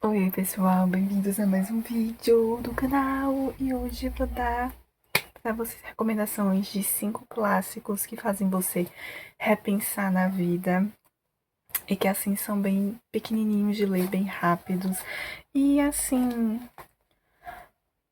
Oi pessoal, bem-vindos a mais um vídeo do canal. E hoje eu vou dar para vocês recomendações de 5 clássicos que fazem você repensar na vida. E que assim são bem pequenininhos de ler, bem rápidos. E assim,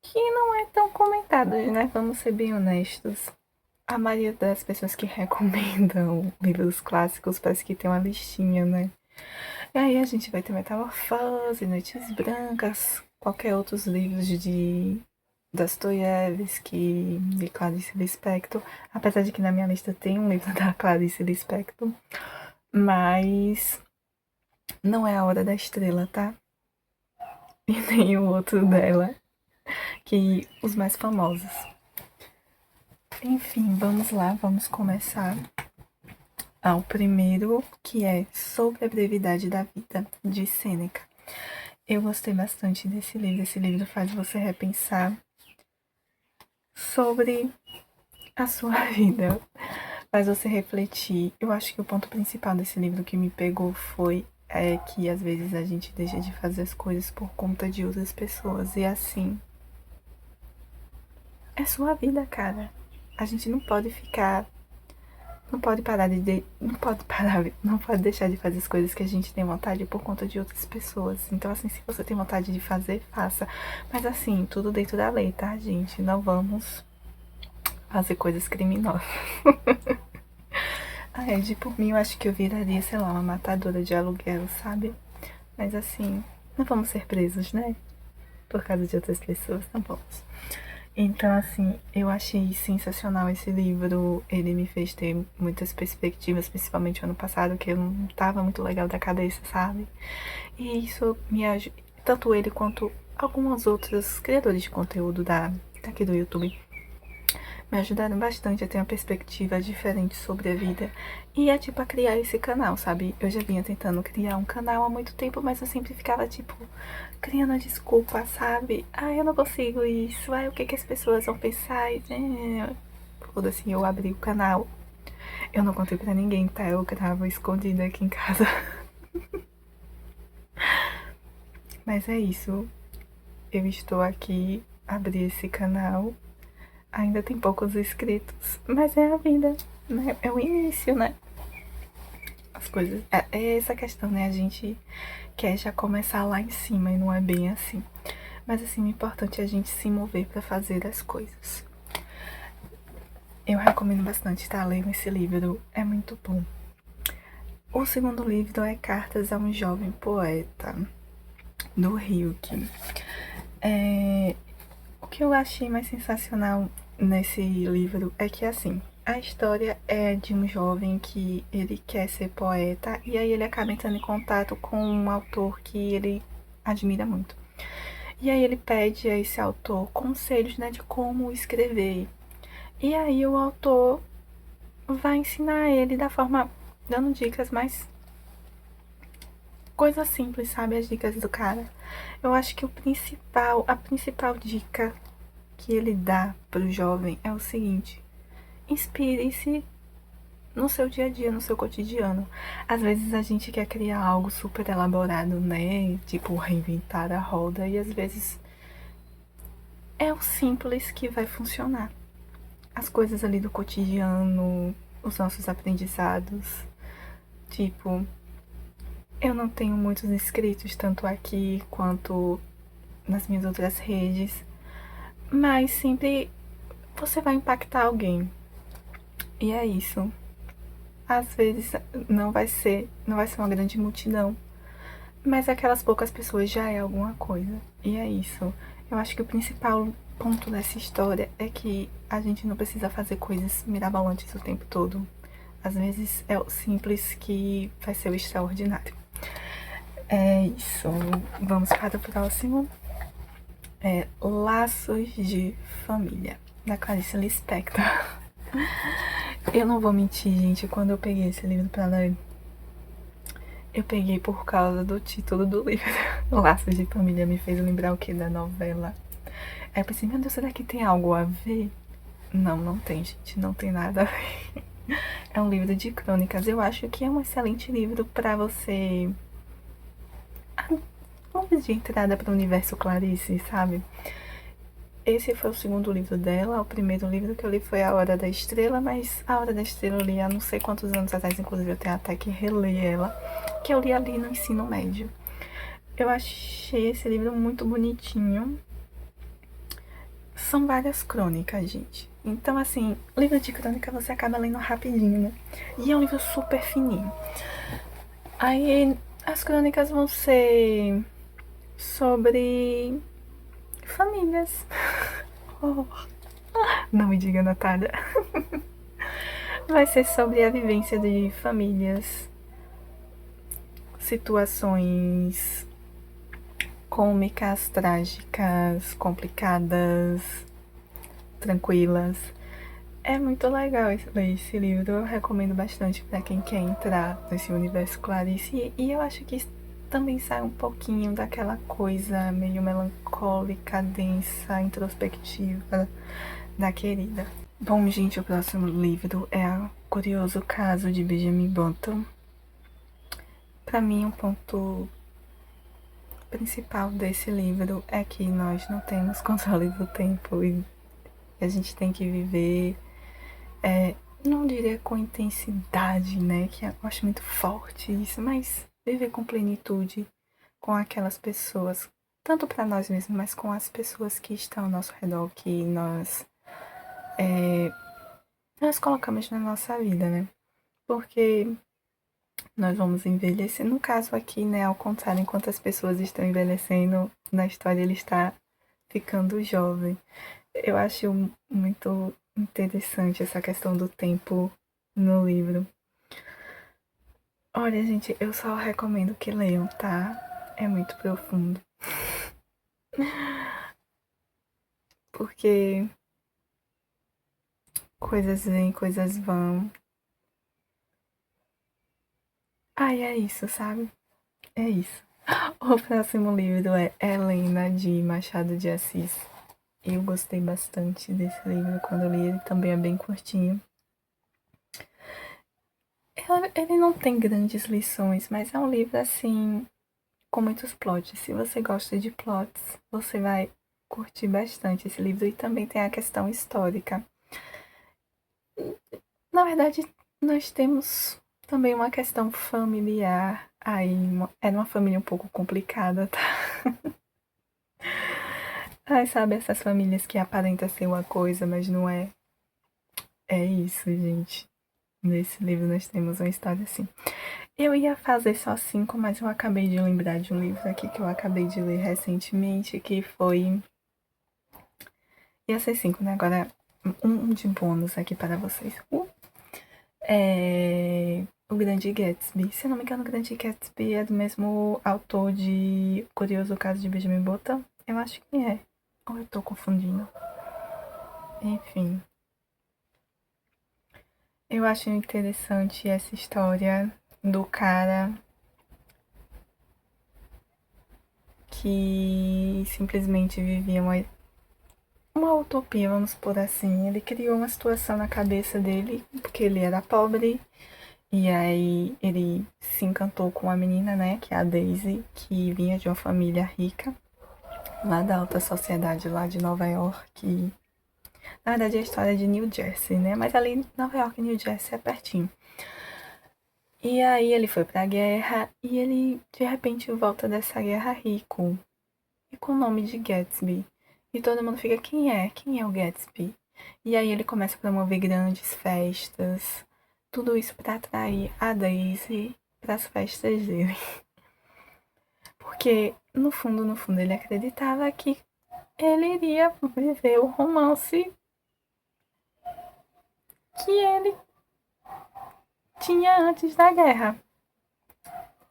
que não é tão comentados, né? Vamos ser bem honestos. A maioria das pessoas que recomendam livros clássicos parece que tem uma listinha, né? E aí a gente vai ter Metamorfose, Noites Brancas, qualquer outros livros de Dostoiévski, de Clarice Lispector. Apesar de que na minha lista tem um livro da Clarice Lispector. Mas não é a Hora da Estrela, tá? E nem o outro dela, que os mais famosos. Enfim, vamos lá, vamos começar ao primeiro, que é Sobre a Brevidade da Vida, de Sêneca. Eu gostei bastante desse livro. Esse livro faz você repensar sobre a sua vida, faz você refletir. Eu acho que o ponto principal desse livro que me pegou foi que às vezes a gente deixa de fazer as coisas por conta de outras pessoas. E assim, é sua vida, cara. A gente não pode ficar. Não pode parar de. Não pode parar. Não pode deixar de fazer as coisas que a gente tem vontade por conta de outras pessoas. Então, assim, se você tem vontade de fazer, faça. Mas assim, tudo dentro da lei, tá, gente? Não vamos fazer coisas criminosas. De por mim, eu acho que eu viraria, sei lá, uma matadora de aluguel, sabe? Mas assim, não vamos ser presos, né? Por causa de outras pessoas, não vamos. Então, assim, eu achei sensacional esse livro. Ele me fez ter muitas perspectivas, principalmente ano passado, que eu não tava muito legal da cabeça, sabe? E isso me ajuda, tanto ele quanto alguns outros criadores de conteúdo daqui do YouTube me ajudaram bastante a ter uma perspectiva diferente sobre a vida e tipo a criar esse canal, sabe? Eu já vinha tentando criar um canal há muito tempo, mas eu sempre ficava tipo criando a desculpa, sabe? Eu não consigo isso, o que as pessoas vão pensar? Quando assim eu abri o canal, eu não contei pra ninguém, tá? Eu gravo escondida aqui em casa. Mas é isso, eu estou aqui, abri esse canal. Ainda tem poucos inscritos, mas é a vida, né? É o início, né? As coisas. É essa questão, né? A gente quer já começar lá em cima e não é bem assim. Mas assim, o importante é a gente se mover para fazer as coisas. Eu recomendo bastante, tá? Lendo esse livro, é muito bom. O segundo livro é Cartas a um Jovem Poeta, do Ryuki. O que eu achei mais sensacional nesse livro é que, assim, a história é de um jovem que ele quer ser poeta e aí ele acaba entrando em contato com um autor que ele admira muito. E aí ele pede a esse autor conselhos, né, de como escrever. E aí o autor vai ensinar ele da forma, dando dicas, mas coisas simples, sabe, as dicas do cara. Eu acho que a principal dica que ele dá pro jovem é o seguinte: inspire-se no seu dia a dia, no seu cotidiano. Às vezes a gente quer criar algo super elaborado, né? Tipo, reinventar a roda, e às vezes é o simples que vai funcionar. As coisas ali do cotidiano, os nossos aprendizados. Tipo, eu não tenho muitos inscritos, tanto aqui quanto nas minhas outras redes, mas sempre você vai impactar alguém. E é isso. Às vezes não vai ser uma grande multidão, mas aquelas poucas pessoas já é alguma coisa. E é isso. Eu acho que o principal ponto dessa história é que a gente não precisa fazer coisas mirabolantes o tempo todo. Às vezes é o simples que vai ser o extraordinário. É isso. Vamos para o próximo. Laços de Família, da Clarice Lispector. Eu não vou mentir, gente, quando eu peguei esse livro pra ler, eu peguei por causa do título do livro. Laços de Família me fez lembrar o que da novela. Aí eu pensei, meu Deus, será que tem algo a ver? Não, não tem, gente, não tem nada a ver. É um livro de crônicas. Eu acho que é um excelente livro pra você ponto de entrada para o universo Clarice, sabe? Esse foi o segundo livro dela. O primeiro livro que eu li foi A Hora da Estrela, mas A Hora da Estrela eu li há não sei quantos anos atrás, inclusive eu tenho até que reler ela, que eu li ali no ensino médio. Eu achei esse livro muito bonitinho. São várias crônicas, gente. Então, assim, livro de crônica você acaba lendo rapidinho, né? E é um livro super fininho. Aí, as crônicas vão ser sobre famílias. Oh, não me diga, Natália. Vai ser sobre a vivência de famílias, situações cômicas, trágicas, complicadas, tranquilas. É muito legal ler esse livro, eu recomendo bastante para quem quer entrar nesse universo Clarice. E eu acho que também sai um pouquinho daquela coisa meio melancólica, densa, introspectiva da querida. Bom, gente, o próximo livro é O Curioso Caso de Benjamin Button. Para mim, um ponto principal desse livro é que nós não temos controle do tempo e a gente tem que viver, não diria com intensidade, né, que eu acho muito forte isso, mas viver com plenitude com aquelas pessoas, tanto para nós mesmos, mas com as pessoas que estão ao nosso redor, que nós colocamos na nossa vida, né? Porque nós vamos envelhecer. No caso aqui, né, ao contrário, enquanto as pessoas estão envelhecendo, na história ele está ficando jovem. Eu acho muito interessante essa questão do tempo no livro. Olha, gente, eu só recomendo que leiam, tá? É muito profundo. Porque coisas vêm, coisas vão. Ai, é isso, sabe? É isso. O próximo livro é Helena, de Machado de Assis. Eu gostei bastante desse livro quando eu li, ele também é bem curtinho. Ele não tem grandes lições, mas é um livro assim, com muitos plots. Se você gosta de plots, você vai curtir bastante esse livro. E também tem a questão histórica. Na verdade, nós temos também uma questão familiar. Aí, era uma família um pouco complicada, tá? Ai, sabe, essas famílias que aparentam ser uma coisa, mas não é. É isso, gente. Nesse livro nós temos uma história assim. Eu ia fazer só 5, mas eu acabei de lembrar de um livro aqui que eu acabei de ler recentemente, que foi... Ia ser 5, né? Agora um de bônus aqui para vocês. O Grande Gatsby. Se eu não me engano, o Grande Gatsby é do mesmo autor de Curioso Caso de Benjamin Button. Eu acho que é. Ou eu tô confundindo? Enfim. Eu acho interessante essa história do cara que simplesmente vivia uma utopia, vamos por assim. Ele criou uma situação na cabeça dele, porque ele era pobre, e aí ele se encantou com uma menina, né, que é a Daisy, que vinha de uma família rica, lá da alta sociedade, lá de Nova York. Na verdade, é a história de New Jersey, né, mas ali Nova York e New Jersey é pertinho. E aí ele foi pra guerra, e ele, de repente, volta dessa guerra rico, e com o nome de Gatsby. E todo mundo fica, quem é? Quem é o Gatsby? E aí ele começa a promover grandes festas, tudo isso para atrair a Daisy para as festas dele. Porque no fundo ele acreditava que ele iria viver o romance que ele tinha antes da guerra.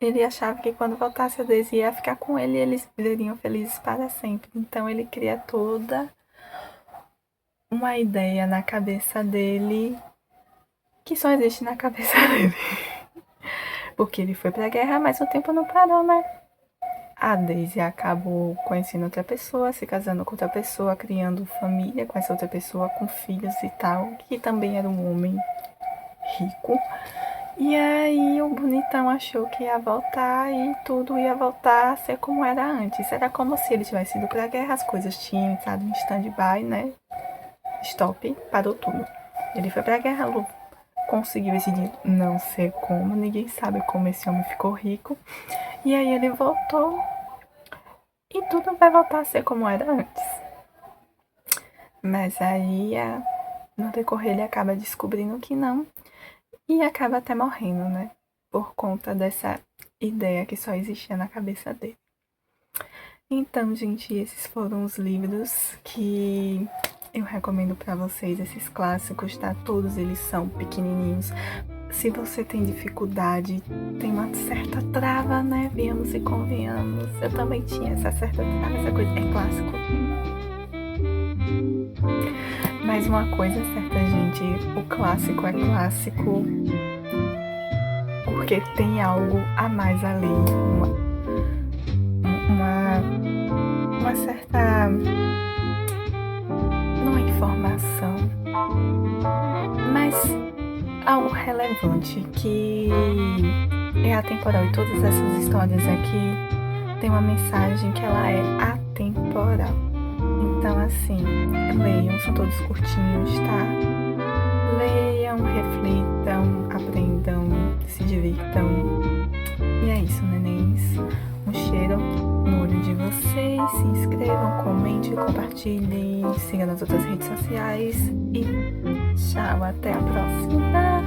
Ele achava que quando voltasse a Daisy ia ficar com ele e eles viveriam felizes para sempre. Então ele cria toda uma ideia na cabeça dele que só existe na cabeça dele. Porque ele foi pra guerra, mas o tempo não parou, né? A Daisy acabou conhecendo outra pessoa, se casando com outra pessoa, criando família com essa outra pessoa, com filhos e tal, que também era um homem rico. E aí o bonitão achou que ia voltar e tudo ia voltar a ser como era antes. Era como se ele tivesse ido pra guerra, as coisas tinham entrado em stand-by, né? Stop, parou tudo. Ele foi pra guerra, conseguiu esse dinheiro, não sei como, ninguém sabe como esse homem ficou rico. E aí ele voltou e tudo vai voltar a ser como era antes. Mas aí, no decorrer, ele acaba descobrindo que não e acaba até morrendo, né? Por conta dessa ideia que só existia na cabeça dele. Então, gente, esses foram os livros que eu recomendo para vocês, esses clássicos, tá? Todos eles são pequenininhos. Se você tem dificuldade, tem uma certa trava, né? Venhamos e convenhamos. Eu também tinha essa certa trava, essa coisa é clássico. Mas uma coisa é certa, gente, o clássico é clássico porque tem algo a mais ali, uma certa, não é informação, mas algo relevante que é atemporal. E todas essas histórias aqui tem uma mensagem que ela é atemporal. Então, assim, leiam, são todos curtinhos, tá? Leiam, reflitam, aprendam, se divirtam. E é isso, nenéns. Um cheiro no olho de vocês. Se inscrevam, comentem, compartilhem, sigam nas outras redes sociais. E tchau, até a próxima!